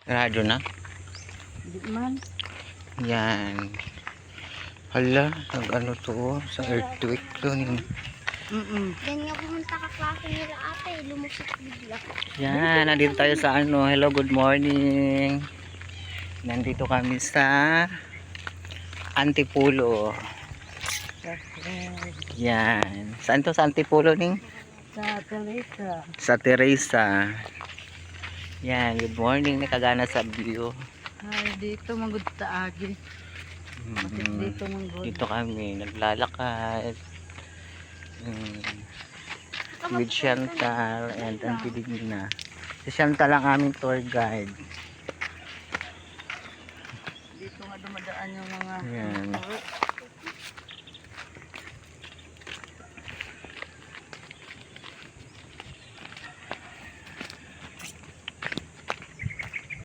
Rado na. Di man. Yan. Hala, nag-ano to sa earthquake to. Yan nga pumunta ka klase nila ate, lumusot bigla. Yan, nandito tayo sa ano. Hello, good morning. Nandito kami sa Antipolo. Yan. Saan to sa Antipolo, Ning? Sa Teresa. Sa Teresa. Yan, good morning. Nakagana sa view. Ay, dito manggod ta agi. Dito manggod. Dito kami naglalakad. With Chantal and ang Pilipina. Si Chantal ang aming tour guide. Dito nga dumadaan yung mga Yan.